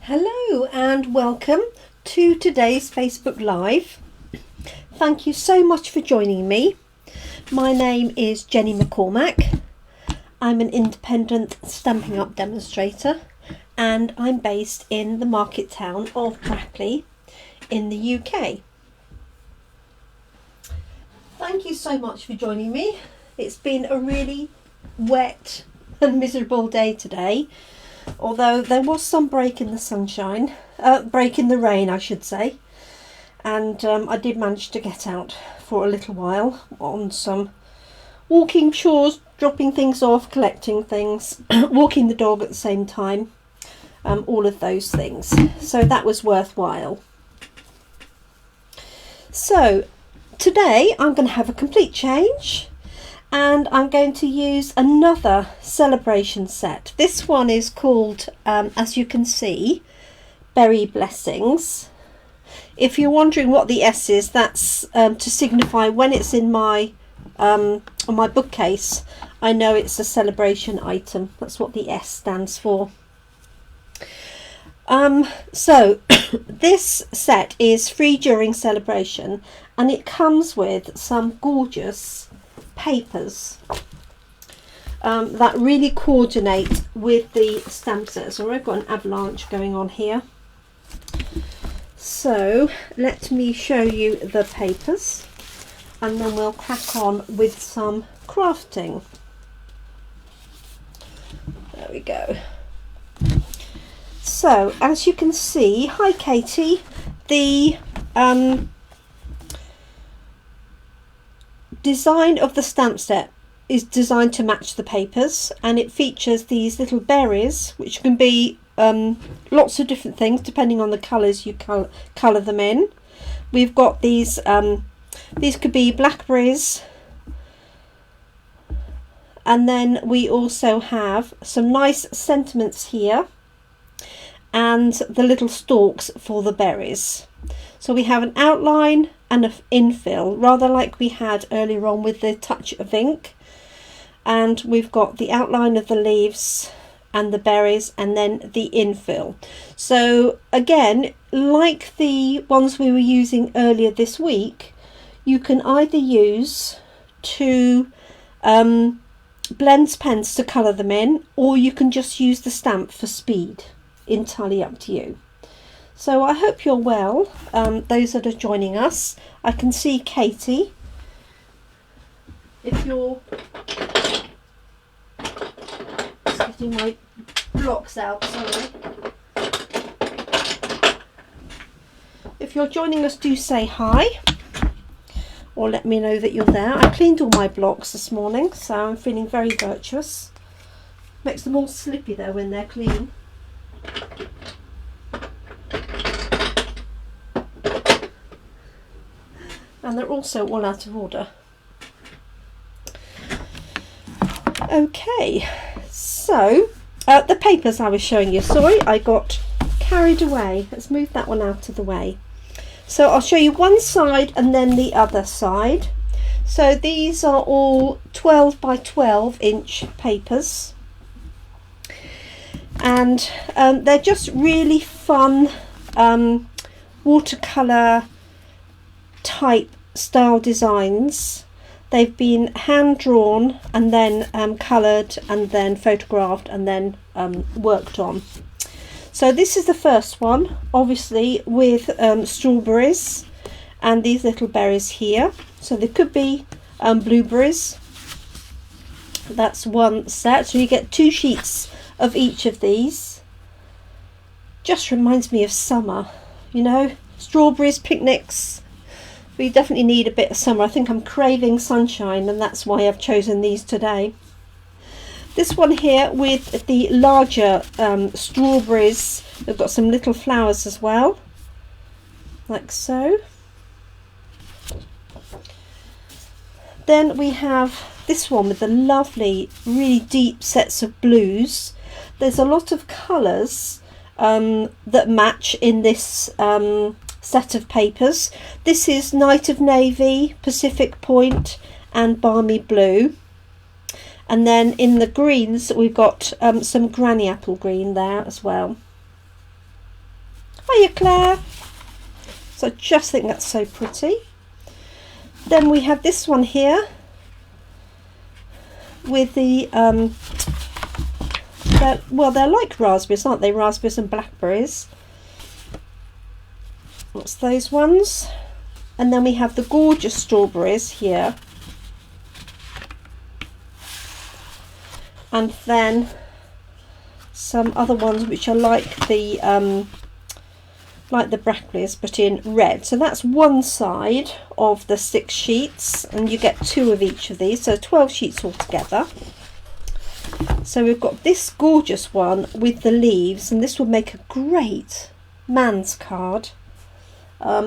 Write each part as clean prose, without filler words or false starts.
Hello and welcome to today's Facebook Live. Thank you so much for joining me. My name is Jenny McCormack. I'm an independent Stampin' Up demonstrator and I'm based in the market town of Brackley in the UK. Thank you so much for joining me. It's been a really wet and miserable day today, although there was some break in the sunshine, break in the rain I should say, and I did manage to get out for a little while on some walking chores, dropping things off, collecting things, walking the dog at the same time, all of those things, so that was worthwhile. So today I'm going to have a complete change and I'm going to use another celebration set. This one is called, as you can see, Berry Blessings. If you're wondering what the S is, that's to signify when it's in my on my bookcase, I know it's a celebration item. That's what the S stands for. So this set is free during celebration and it comes with some gorgeous papers that really coordinate with the stamp set. So I've got an avalanche going on here. So let me show you the papers and then we'll crack on with some crafting. There we go. So as you can see, hi Katie, the design of the stamp set is designed to match the papers, and it features these little berries which can be lots of different things depending on the colours you colour them in. We've got these could be blackberries, and then we also have some nice sentiments here and the little stalks for the berries. So we have an outline and an infill, rather like we had earlier on with the touch of ink, and we've got the outline of the leaves and the berries and then the infill. So again, like the ones we were using earlier this week, you can either use two blends pens to colour them in, or you can just use the stamp for speed. Entirely up to you. So I hope you're well, those that are joining us. I can see Katie. If you're just getting my blocks out, sorry. If you're joining us, do say hi or let me know that you're there. I cleaned all my blocks this morning, so I'm feeling very virtuous. Makes them all slippy though when they're clean. And they're also all out of order. Okay, so the papers I was showing you, sorry, I got carried away. Let's move that one out of the way. So I'll show you one side and then the other side. So these are all 12 by 12 inch papers, and they're just really fun watercolour type style designs. They've been hand drawn and then coloured and then photographed and then worked on. So this is the first one, obviously with strawberries and these little berries here. So they could be blueberries. That's one set, so you get 2 sheets of each of these. Just reminds me of summer, you know, strawberries, picnics. We definitely need a bit of summer. I think I'm craving sunshine, and that's why I've chosen these today. This one here with the larger strawberries, they've got some little flowers as well, like so. Then we have this one with the lovely, really deep sets of blues. There's a lot of colours that match in this set of papers. This is Night of Navy, Pacific Point and Balmy Blue. And then in the greens we've got some Granny Apple Green there as well. Hiya, Claire. So I just think that's so pretty. Then we have this one here with the they're like raspberries, aren't they? Raspberries and blackberries. What's those ones? And then we have the gorgeous strawberries here, and then some other ones which are like the blackberries but in red. So that's one side of the 6 sheets, and you get 2 of each of these, so 12 sheets altogether. So we've got this gorgeous one with the leaves, and this would make a great man's card.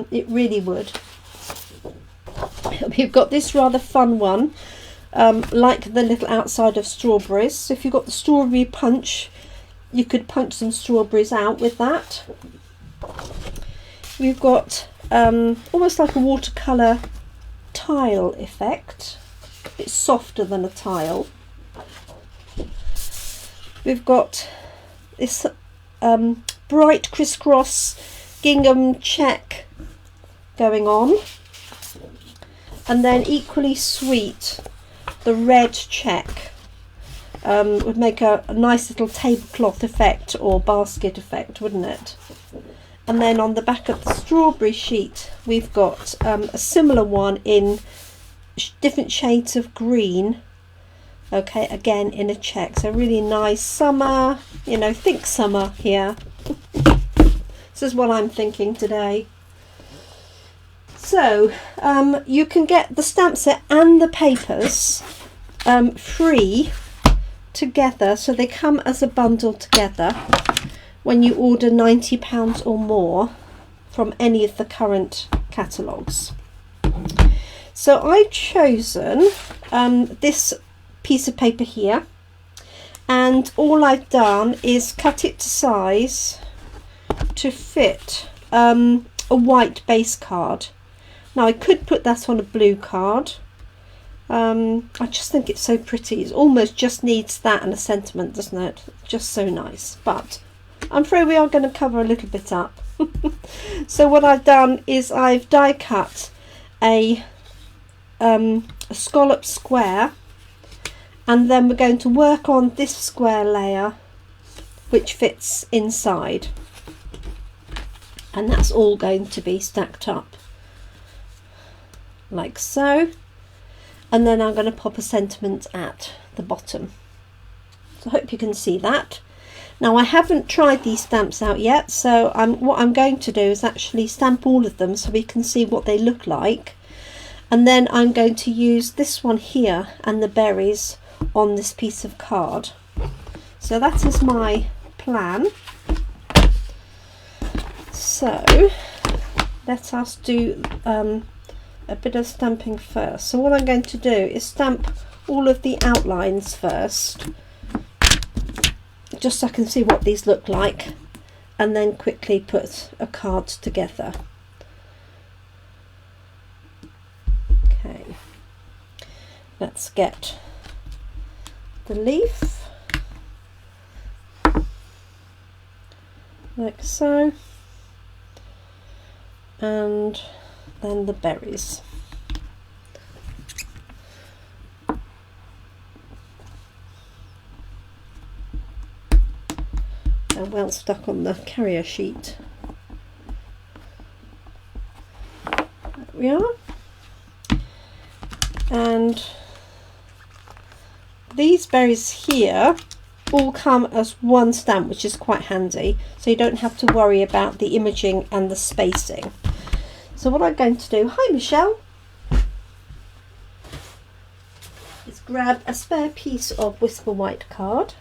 It really would. We've got this rather fun one, like the little outside of strawberries. So if you've got the strawberry punch, you could punch some strawberries out with that. We've got almost like a watercolour tile effect. It's softer than a tile. We've got this bright crisscross gingham check going on, and then equally sweet the red check would make a nice little tablecloth effect or basket effect, wouldn't it? And then on the back of the strawberry sheet we've got a similar one in different shades of green, okay, again in a check. So really nice summer, you know, think summer here. This is what I'm thinking today. So you can get the stamp set and the papers free together, so they come as a bundle together when you order £90 or more from any of the current catalogues. So I've chosen this piece of paper here, and all I've done is cut it to size to fit a white base card. Now I could put that on a blue card. I just think it's so pretty. It almost just needs that and a sentiment, doesn't it? Just so nice. But I'm afraid we are going to cover a little bit up. So what I've done is I've die cut a scallop square, and then we're going to work on this square layer which fits inside, and that's all going to be stacked up like so, and then I'm going to pop a sentiment at the bottom. So I hope you can see that. Now I haven't tried these stamps out yet, so what I'm going to do is actually stamp all of them so we can see what they look like, and then I'm going to use this one here and the berries on this piece of card. So that is my plan. So let us do a bit of stamping first. So what I'm going to do is stamp all of the outlines first, just so I can see what these look like, and then quickly put a card together. Okay, let's get the leaf like so, and then the berries. They're well stuck on the carrier sheet. There we are. And these berries here all come as one stamp, which is quite handy, so you don't have to worry about the imaging and the spacing. So what I'm going to do, hi Michelle, is grab a spare piece of Whisper White card,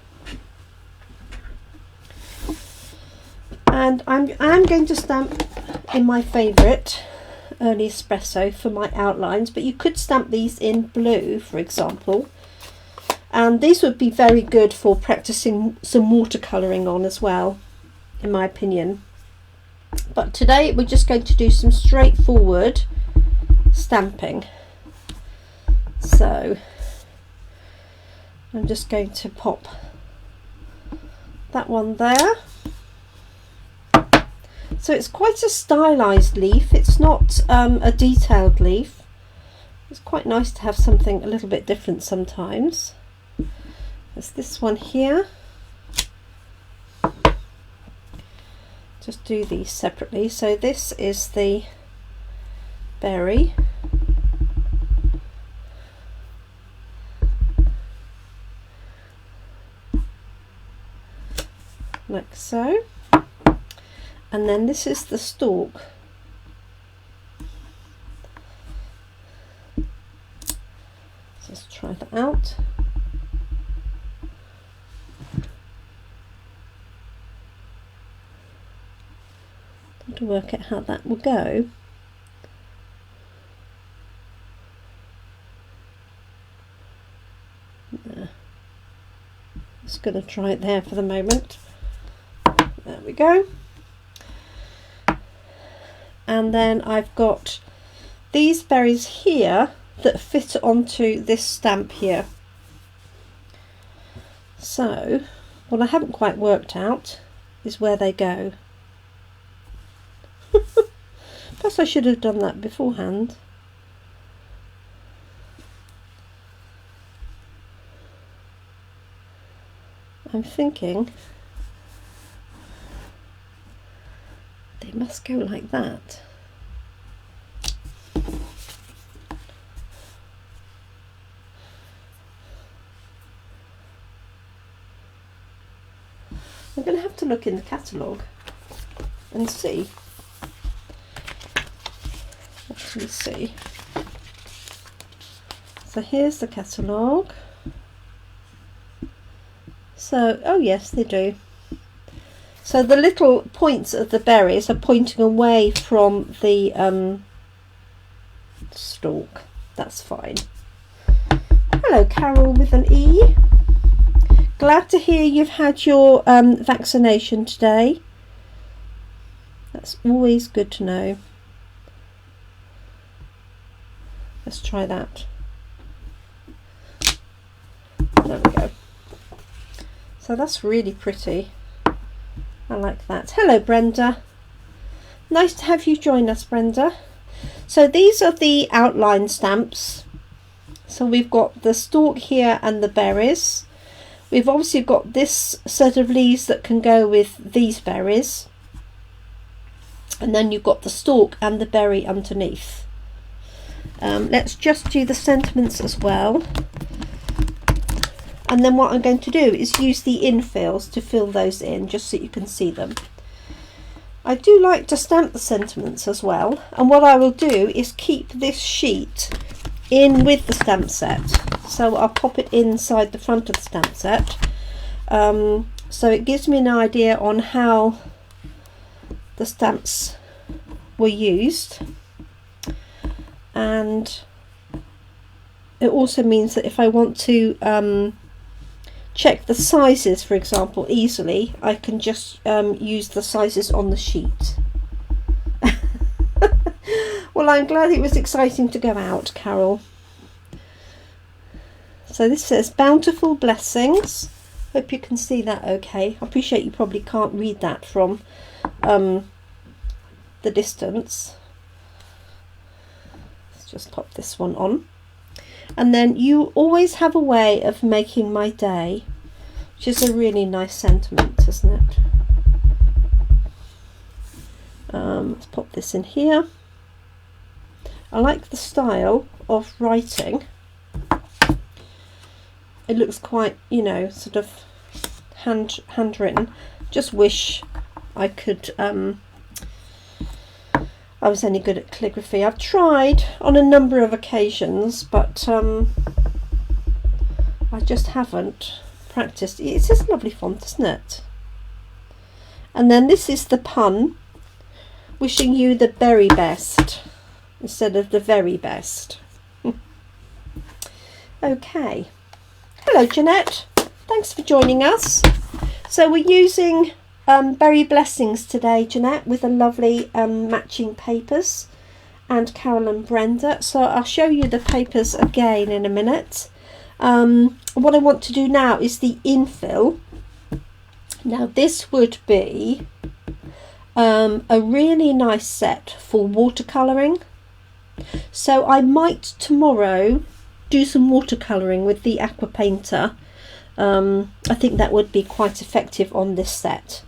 and I'm going to stamp in my favourite Early Espresso for my outlines, but you could stamp these in blue, for example, and these would be very good for practicing some watercolouring on as well, in my opinion. But today we're just going to do some straightforward stamping. So I'm just going to pop that one there. So it's quite a stylized leaf. It's not a detailed leaf. It's quite nice to have something a little bit different sometimes. There's this one here. Just do these separately. So this is the berry. Like so. And then this is the stalk. Let's try that out. To work out how that will go. Yeah. Just going to try it there for the moment. There we go. And then I've got these berries here that fit onto this stamp here. So what I haven't quite worked out is where they go. Perhaps I should have done that beforehand. I'm thinking they must go like that. I'm going to have to look in the catalogue and see. Let me see. So here's the catalogue. So, oh yes, they do. So the little points of the berries are pointing away from the stalk. That's fine. Hello, Carol with an E. Glad to hear you've had your vaccination today. That's always good to know. Let's try that. There we go. So that's really pretty. I like that. Hello, Brenda. Nice to have you join us, Brenda. So these are the outline stamps. So we've got the stalk here and the berries. We've obviously got this set of leaves that can go with these berries. And then you've got the stalk and the berry underneath. Let's just do the sentiments as well. And then what I'm going to do is use the infills to fill those in, just so you can see them. I do like to stamp the sentiments as well, and what I will do is keep this sheet in with the stamp set. So I'll pop it inside the front of the stamp set, so it gives me an idea on how the stamps were used, and it also means that if I want to check the sizes, for example, easily, I can just use the sizes on the sheet. Well, I'm glad it was exciting to go out, Carol. So this says bountiful blessings. Hope you can see that okay. I appreciate you probably can't read that from the distance. Let's just pop this one on. And then you always have a way of making my day, which is a really nice sentiment, isn't it? Let's pop this in here. I like the style of writing. It looks quite, you know, sort of handwritten. Just wish I could I was any good at calligraphy. I've tried on a number of occasions, but I just haven't practiced. It's just a lovely font, isn't it? And then this is the pun, wishing you the very best instead of the very best. Okay. Hello, Jeanette. Thanks for joining us. So we're using Berry Blessings today, Jeanette, with the lovely matching papers, and Carol and Brenda. So I'll show you the papers again in a minute. What I want to do now is the infill. Now this would be a really nice set for watercolouring. So I might tomorrow do some watercolouring with the aqua painter. I think that would be quite effective on this set.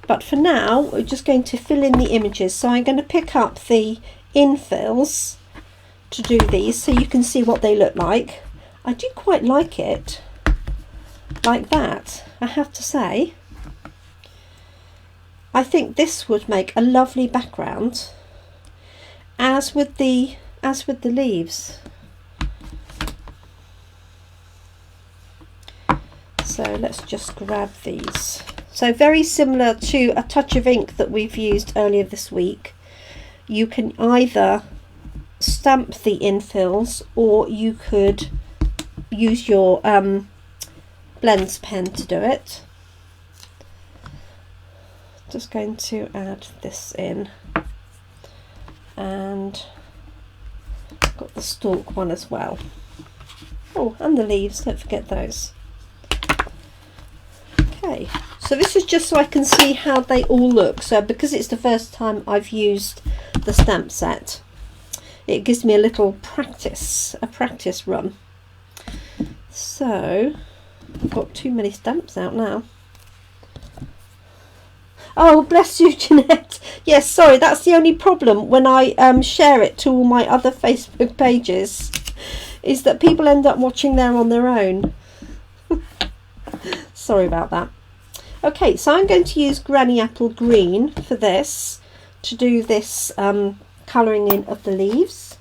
But for now, we're just going to fill in the images. So I'm going to pick up the infills to do these so you can see what they look like. I do quite like it like that, I have to say. I think this would make a lovely background, as with the leaves. So let's just grab these. So very similar to a touch of ink that we've used earlier this week. You can either stamp the infills, or you could use your blends pen to do it. Just going to add this in, and got the stalk one as well. Oh, and the leaves, don't forget those. Okay, so this is just so I can see how they all look. So because it's the first time I've used the stamp set, it gives me a little practice run. So I've got too many stamps out now. Oh, bless you, Jeanette. Yes, sorry, that's the only problem when I share it to all my other Facebook pages, is that people end up watching there on their own. Sorry about that. Okay, so I'm going to use Granny Apple Green for this, to do this colouring in of the leaves.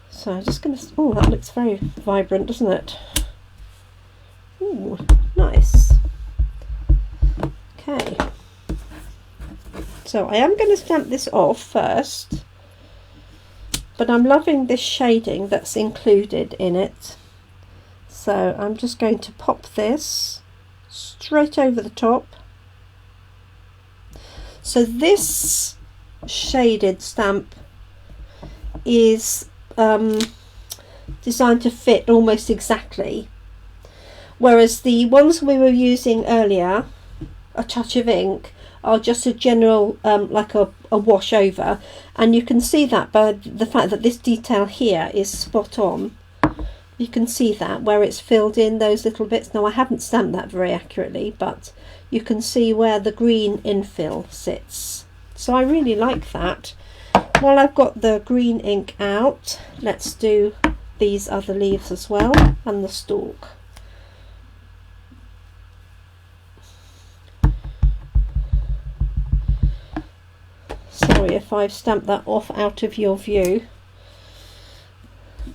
So I'm just going to, oh, that looks very vibrant, doesn't it? Ooh, nice. Okay. So I am going to stamp this off first, but I'm loving this shading that's included in it. So I'm just going to pop this straight over the top. So this shaded stamp is designed to fit almost exactly, whereas the ones we were using earlier, a touch of ink, are just a general like a wash over, and you can see that by the fact that this detail here is spot on. You can see that where it's filled in those little bits. Now I haven't stamped that very accurately, but you can see where the green infill sits. So I really like that. While I've got the green ink out, let's do these other leaves as well, and the stalk. Sorry if I've stamped that off out of your view.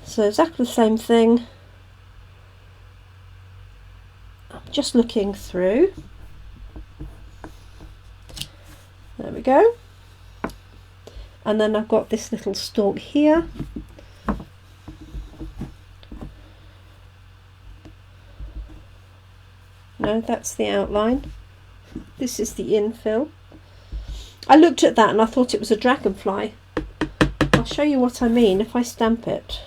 So exactly the same thing. I'm just looking through. There we go. And then I've got this little stalk here. No, that's the outline. This is the infill. I looked at that and I thought it was a dragonfly. I'll show you what I mean if I stamp it.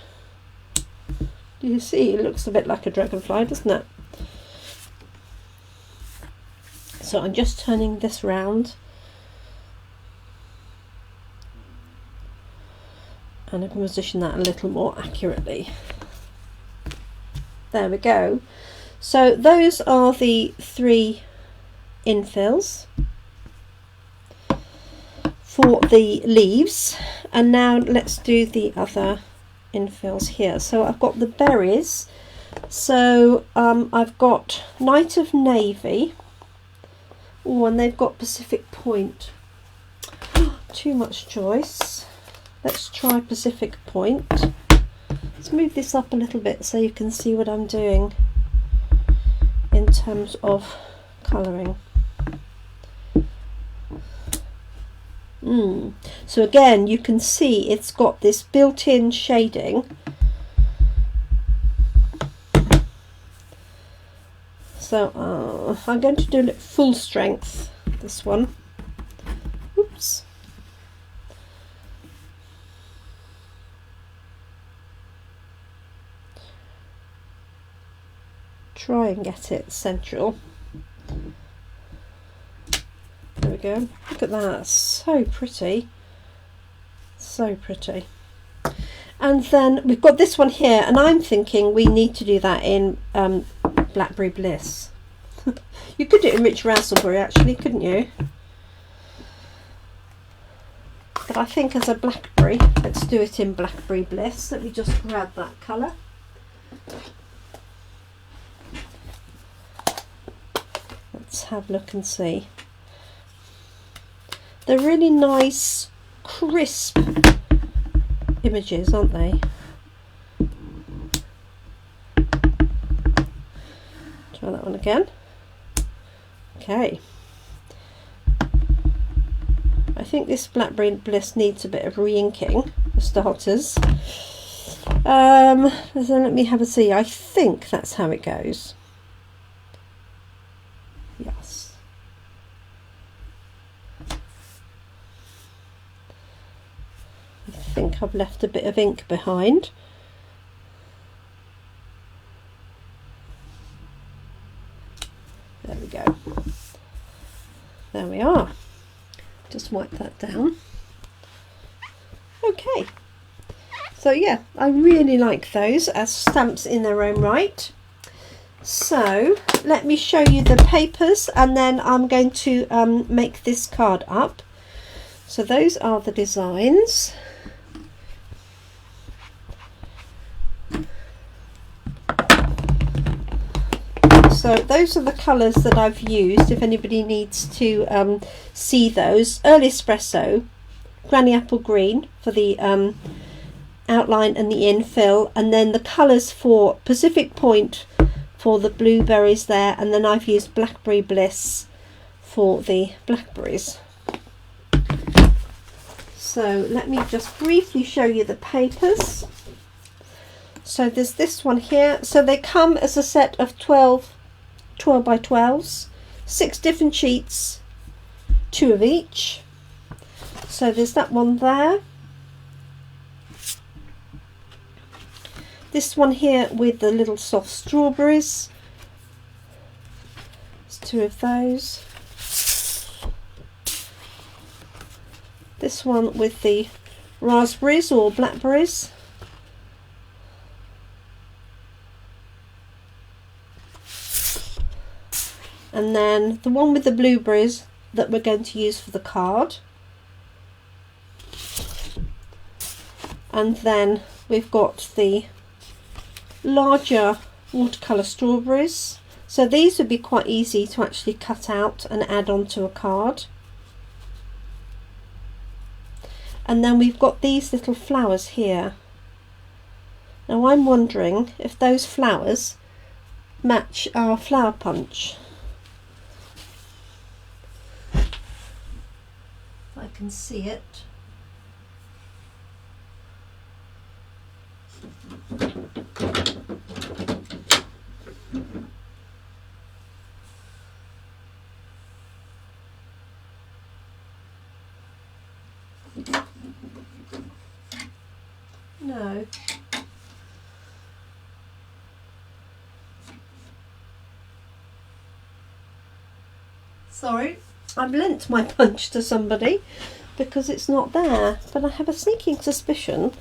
You see, it looks a bit like a dragonfly, doesn't it? So I'm just turning this round. And I can position that a little more accurately. There we go. So those are the 3 infills for the leaves, and now let's do the other infills here. So I've got the berries, so I've got Night of Navy. Oh, and they've got Pacific Point. Too much choice. Let's try Pacific Point. Let's move this up a little bit so you can see what I'm doing in terms of colouring. So again, you can see it's got this built-in shading. So I'm going to do it full strength, this one. Oops. try and get it central. There we go. Look at that, so pretty. So pretty. And then we've got this one here, and I'm thinking we need to do that in Blackberry Bliss. You could do it in Rich Raspberry actually, couldn't you? But I think as a blackberry, let's do it in Blackberry Bliss. Let me just grab that colour. Let's have a look and see. They're really nice, crisp images, aren't they? Try that one again. Okay. I think this Blackberry Bliss needs a bit of re-inking for starters. So let me have a see. I think that's how it goes. Yes. I think I've left a bit of ink behind. There we go. There we are. Just wipe that down. Okay. So yeah, I really like those as stamps in their own right. So let me show you the papers, and then I'm going to make this card up. So those are the designs. So those are the colours that I've used, if anybody needs to see those. Early Espresso, Granny Apple Green for the outline and the infill, and then the colours for Pacific Point for the blueberries there, and then I've used Blackberry Bliss for the blackberries. So let me just briefly show you the papers. So there's this one here. So they come as a set of 12 by 12s, 6 different sheets, 2 of each. So there's that one there. This one here with the little soft strawberries. There's 2 of those. This one with the raspberries or blackberries. And then the one with the blueberries that we're going to use for the card. And then we've got the larger watercolour strawberries. So these would be quite easy to actually cut out and add onto a card. And then we've got these little flowers here. Now I'm wondering if those flowers match our flower punch. I can see it. No. Sorry, I've lent my punch to somebody because it's not there, but I have a sneaking suspicion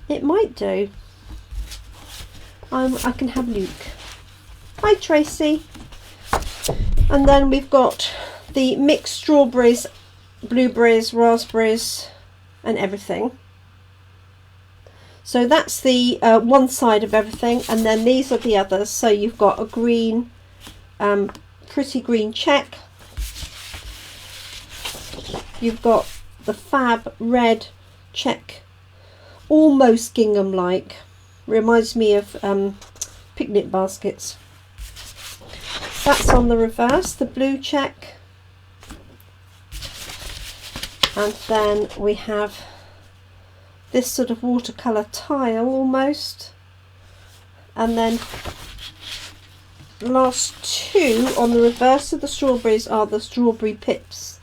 it might do. I can have Luke. Hi Tracy. And then we've got the mixed strawberries, blueberries, raspberries and everything. So that's the one side of everything, and then these are the others. So you've got a green, pretty green check. You've got the fab red check, almost gingham like, reminds me of picnic baskets. That's on the reverse, the blue check. And then we have this sort of watercolour tile almost, and then the last 2 on the reverse of the strawberries are the strawberry pips,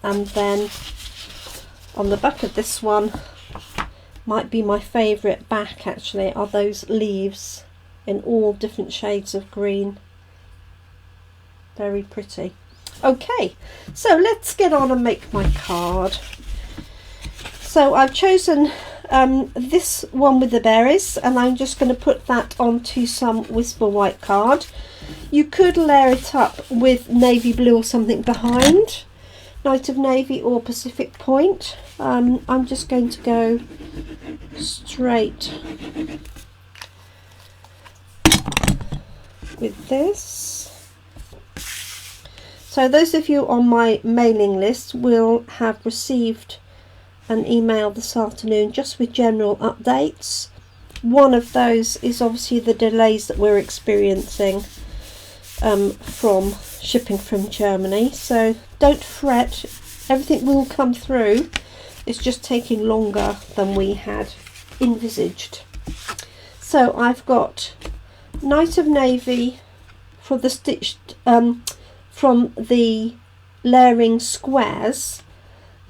and then on the back of this one might be my favourite back actually, are those leaves in all different shades of green. Very pretty. Okay, so let's get on and make my card. So I've chosen this one with the berries, and I'm just going to put that onto some Whisper White card. You could layer it up with navy blue or something behind, Night of Navy or Pacific Point. I'm just going to go straight with this. So those of you on my mailing list will have received an email this afternoon just with general updates. One of those is obviously the delays that we're experiencing from shipping from Germany, so don't fret, everything will come through. It's just taking longer than we had envisaged. So I've got Night of Navy for the stitched from the layering squares,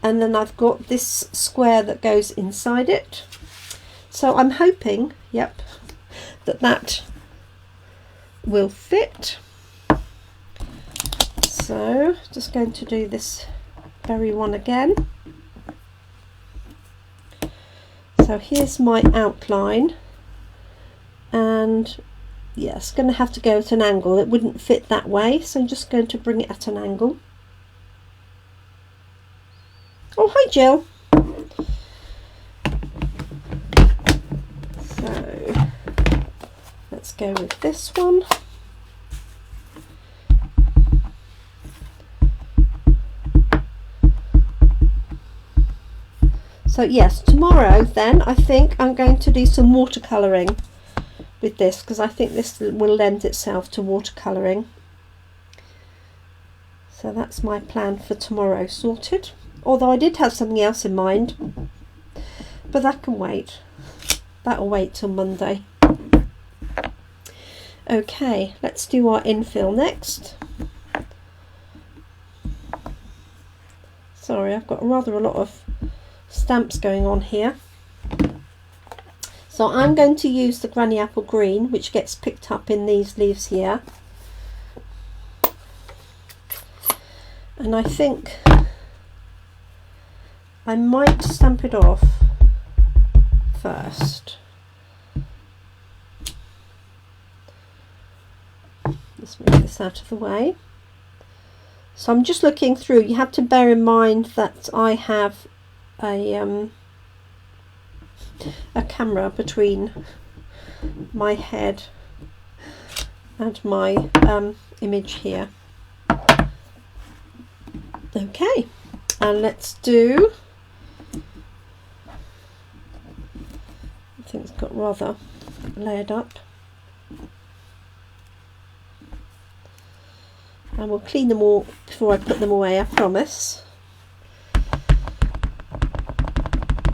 and then I've got this square that goes inside it. So I'm hoping, yep, that will fit. So just going to do this berry one again. So here's my outline, and yes, going to have to go at an angle. It wouldn't fit that way, so I'm just going to bring it at an angle. Oh, hi Jill. So let's go with this one. So yes, tomorrow then I think I'm going to do some watercolouring with this, because I think this will lend itself to watercolouring. So that's my plan for tomorrow sorted. Although I did have something else in mind, but that can wait. That'll wait till Monday. Okay, let's do our infill next. Sorry, I've got rather a lot of stamps going on here. So I'm going to use the Granny Apple Green, which gets picked up in these leaves here. And I think I might stamp it off first. Let's move this out of the way. So I'm just looking through. You have to bear in mind that I have a camera between my head and my image here. Okay, and let's do, I think it's got rather layered up, and we'll clean them all before I put them away, I promise.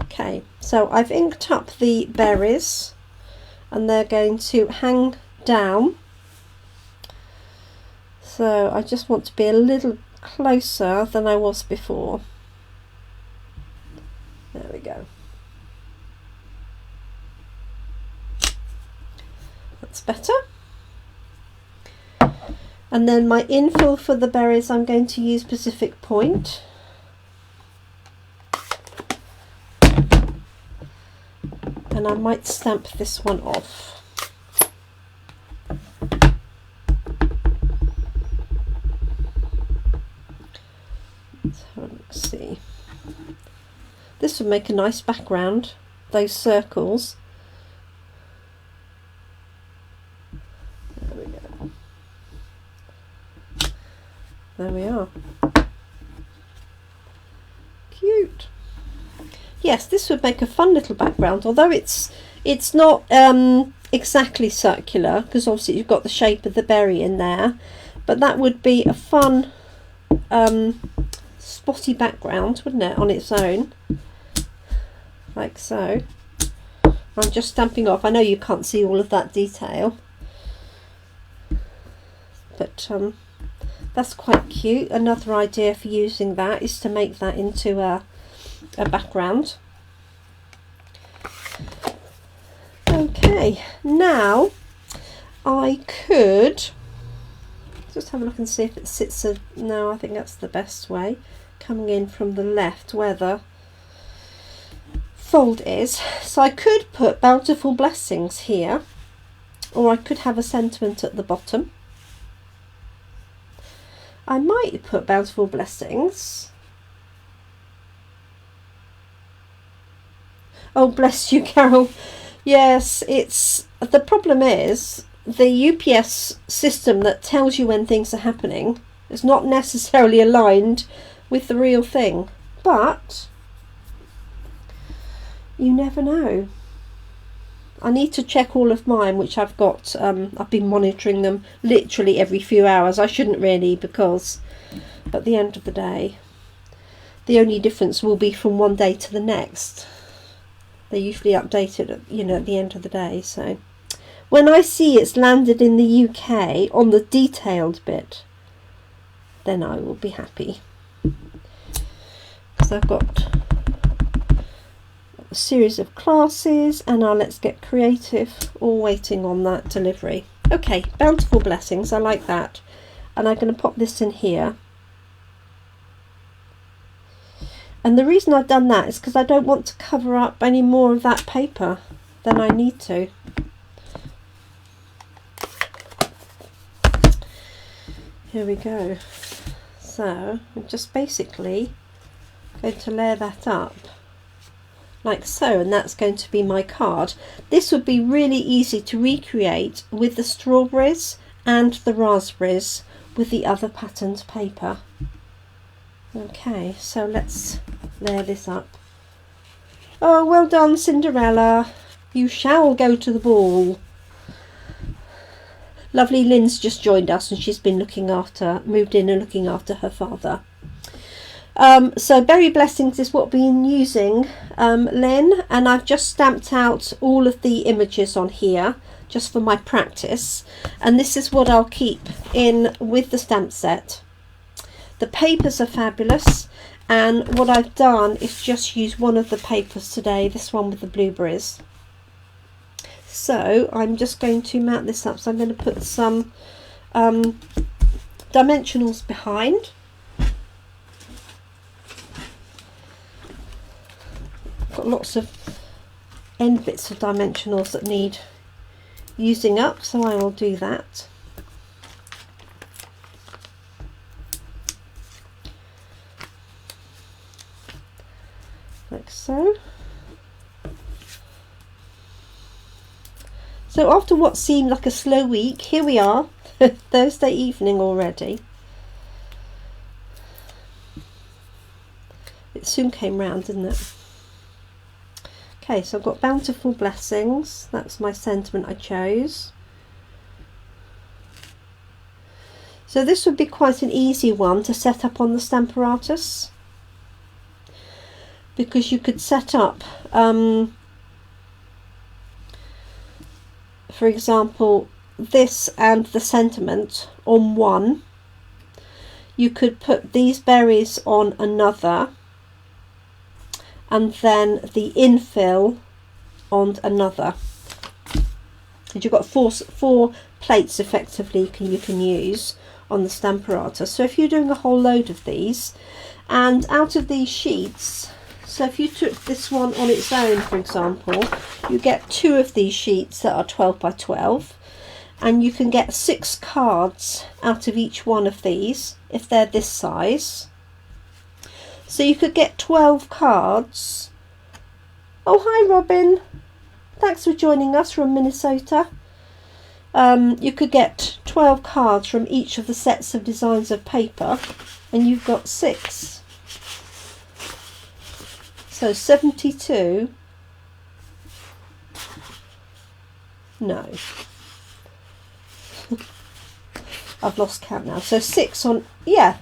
Okay, so I've inked up the berries and they're going to hang down. So I just want to be a little closer than I was before. There we go. That's better. And then my infill for the berries, I'm going to use Pacific Point. And I might stamp this one off. Let's have a look, see. This would make a nice background, those circles. There we go. There we are. Cute. Yes, this would make a fun little background, although it's not exactly circular, because obviously you've got the shape of the berry in there, but that would be a fun spotty background, wouldn't it, on its own, like so. I'm just stamping off. I know you can't see all of that detail, but that's quite cute. Another idea for using that is to make that into a background. Okay, now I could just have a look and see if it sits. No, I think that's the best way, coming in from the left where the fold is. So I could put Bountiful Blessings here, or I could have a sentiment at the bottom. I might put Bountiful Blessings. Oh, bless you, Carol. Yes, it's the problem is the UPS system that tells you when things are happening is not necessarily aligned with the real thing, but you never know. I need to check all of mine, which I've got. I've been monitoring them literally every few hours. I shouldn't really, because at the end of the day, the only difference will be from one day to the next. They usually update it, you know, at the end of the day. So when I see it's landed in the UK on the detailed bit, then I will be happy. So I've got a series of classes, and our Let's Get Creative, all waiting on that delivery. Okay, Bountiful Blessings, I like that. And I'm going to pop this in here. And the reason I've done that is because I don't want to cover up any more of that paper than I need to. Here we go. So I'm just basically going to layer that up like so, and that's going to be my card. This would be really easy to recreate with the strawberries and the raspberries with the other patterned paper. Okay, so let's layer this up. Oh, well done, Cinderella. You shall go to the ball. Lovely Lynn's just joined us, and she's been moved in and looking after her father. So Berry Blessings is what we've been using, Lynn, and I've just stamped out all of the images on here just for my practice, and this is what I'll keep in with the stamp set. The papers are fabulous, and what I've done is just use one of the papers today, this one with the blueberries. So I'm just going to mount this up. So I'm going to put some dimensionals behind. Got lots of end bits of dimensionals that need using up, so I will do that. Like so. So after what seemed like a slow week, here we are, Thursday evening already. It soon came round, didn't it? Okay, so I've got Bountiful Blessings. That's my sentiment I chose. So this would be quite an easy one to set up on the Stamparatus, because you could set up, for example, this and the sentiment on one. You could put these berries on another, and then the infill on another. And you've got four plates effectively you can use on the Stamparatus. So if you're doing a whole load of these, and out of these sheets, so if you took this one on its own, for example, you get 2 of these sheets that are 12 by 12, and you can get 6 cards out of each one of these if they're this size. So you could get 12 cards. Oh, hi Robin, thanks for joining us from Minnesota. You could get 12 cards from each of the sets of designs of paper, and you've got 6. So 72. No. I've lost count now. So 6 on, yeah,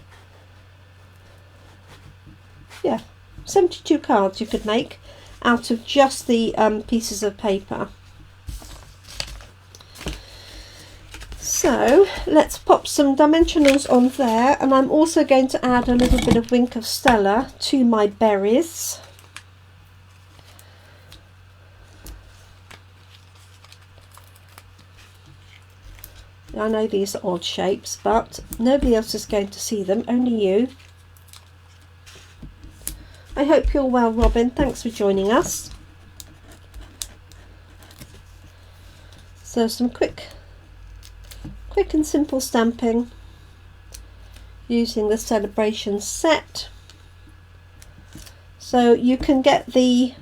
72 cards you could make out of just the pieces of paper. So let's pop some dimensionals on there, and I'm also going to add a little bit of Wink of Stella to my berries. I know these are odd shapes, but nobody else is going to see them, only you. I hope you're well, Robin. Thanks for joining us. So some quick and simple stamping using the celebration set. So you can get the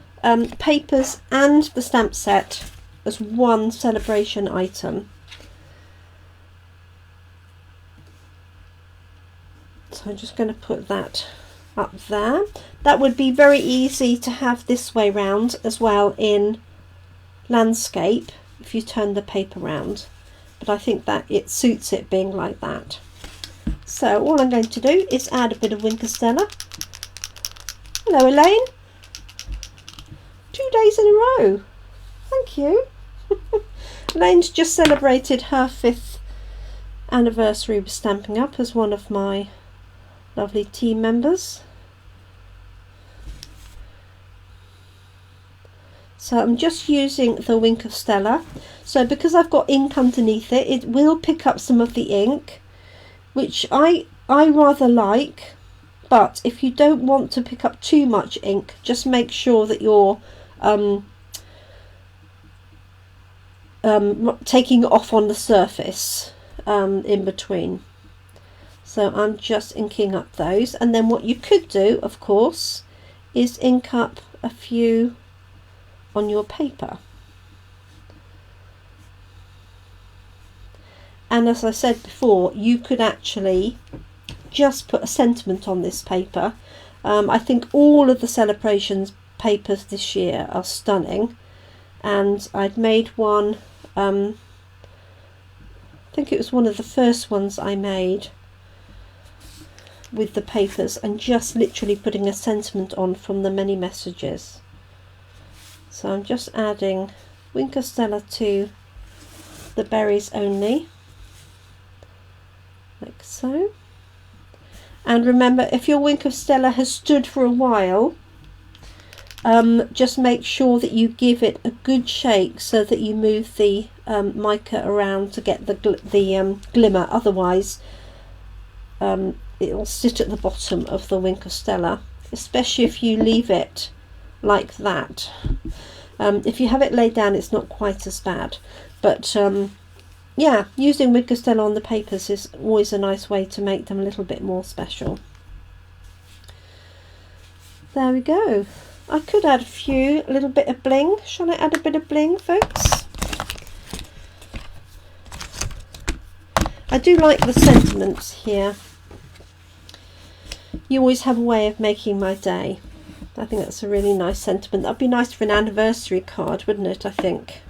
papers and the stamp set as one celebration item. So I'm just going to put that up there. That would be very easy to have this way round as well in landscape if you turn the paper round, but I think that it suits it being like that. So all I'm going to do is add a bit of Wink of Stella. Hello Elaine, 2 days in a row, thank you. Elaine's just celebrated her 5th anniversary with Stampin' Up as one of my lovely team members. So I'm just using the Wink of Stella. So because I've got ink underneath it, it will pick up some of the ink, which I rather like. But if you don't want to pick up too much ink, just make sure that you're taking it off on the surface in between. So I'm just inking up those, and then what you could do, of course, is ink up a few on your paper. And as I said before, you could actually just put a sentiment on this paper. I think all of the celebrations papers this year are stunning, and I'd made one, I think it was one of the first ones I made with the papers, and just literally putting a sentiment on from the many messages. So I'm just adding Wink of Stella to the berries only, like so. And remember, if your Wink of Stella has stood for a while, just make sure that you give it a good shake so that you move the mica around to get the glimmer. Otherwise it will sit at the bottom of the Wink of Stella, especially if you leave it like that. If you have it laid down, it's not quite as bad, but yeah, using Wink of Stella on the papers is always a nice way to make them a little bit more special. There we go. I could add a little bit of bling. Shall I add a bit of bling, folks? I do like the sentiments here. You always have a way of making my day. I think that's a really nice sentiment. That'd be nice for an anniversary card, wouldn't it, I think?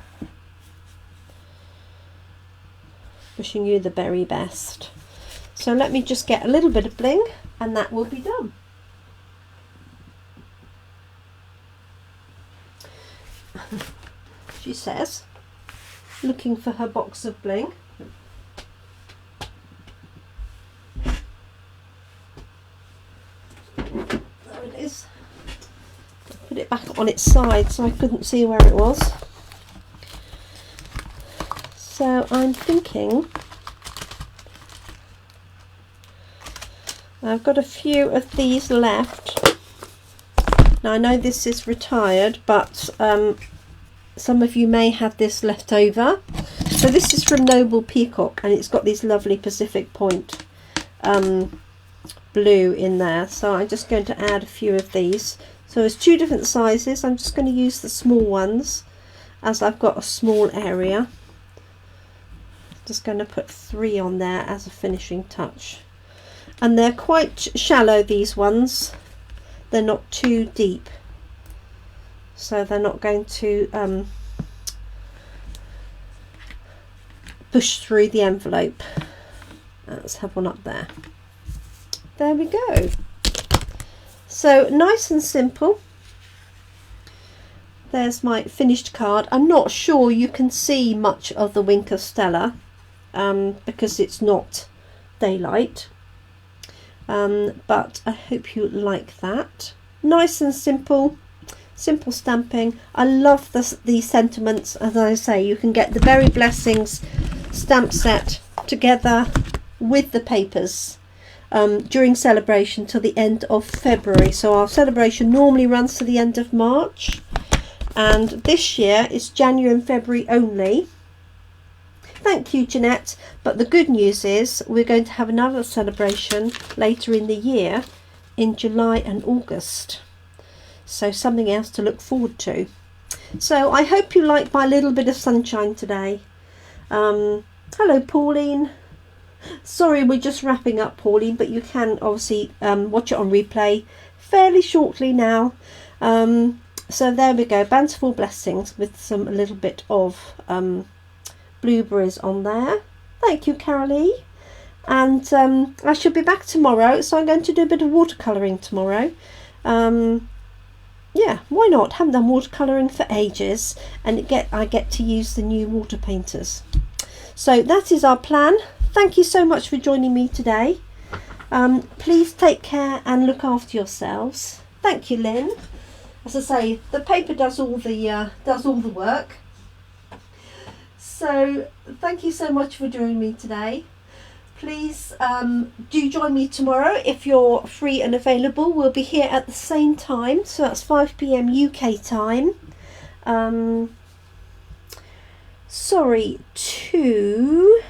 Wishing you the very best. So let me just get a little bit of bling and that will be done. She says, looking for her box of bling. There it is. Put it back on its side so I couldn't see where it was. So I'm thinking I've got a few of these left. Now I know this is retired, but some of you may have this left over. So this is from Noble Peacock, and it's got these lovely Pacific Point blue in there. So I'm just going to add a few of these. So there's 2 different sizes. I'm just going to use the small ones as I've got a small area. Just going to put 3 on there as a finishing touch. And they're quite shallow, these ones. They're not too deep, so they're not going to push through the envelope. Let's have one up there. There we go. So nice and simple. There's my finished card. I'm not sure you can see much of the Wink of Stella because it's not daylight. But I hope you like that. Nice and simple stamping. I love the sentiments. As I say, you can get the Berry Blessings stamp set together with the papers during celebration till the end of February. So our celebration normally runs to the end of March, and this year it's January and February only. Thank you, Jeanette. But the good news is we're going to have another celebration later in the year in July and August. So something else to look forward to. So I hope you like my little bit of sunshine today. Hello, Pauline. Sorry, we're just wrapping up, Pauline, but you can obviously watch it on replay fairly shortly now. So there we go, Bountiful Blessings with a little bit of blueberries on there. Thank you, Carolee. And I should be back tomorrow, so I'm going to do a bit of watercolouring tomorrow. Yeah, why not? Haven't done watercolouring for ages, and I get to use the new water painters. So that is our plan. Thank you so much for joining me today. Please take care and look after yourselves. Thank you, Lynn. As I say, the paper does all the work. So thank you so much for joining me today. Please do join me tomorrow if you're free and available. We'll be here at the same time, so that's 5 p.m. UK time. Sorry to...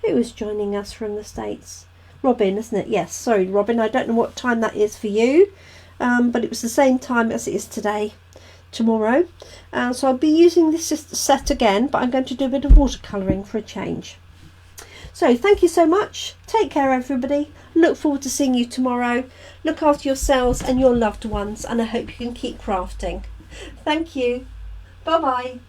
Who is joining us from the States? Robin, isn't it? Yes, sorry, Robin. I don't know what time that is for you, but it was the same time as it is today, tomorrow. So I'll be using this set again, but I'm going to do a bit of watercolouring for a change. So thank you so much. Take care, everybody. Look forward to seeing you tomorrow. Look after yourselves and your loved ones, and I hope you can keep crafting. Thank you. Bye-bye.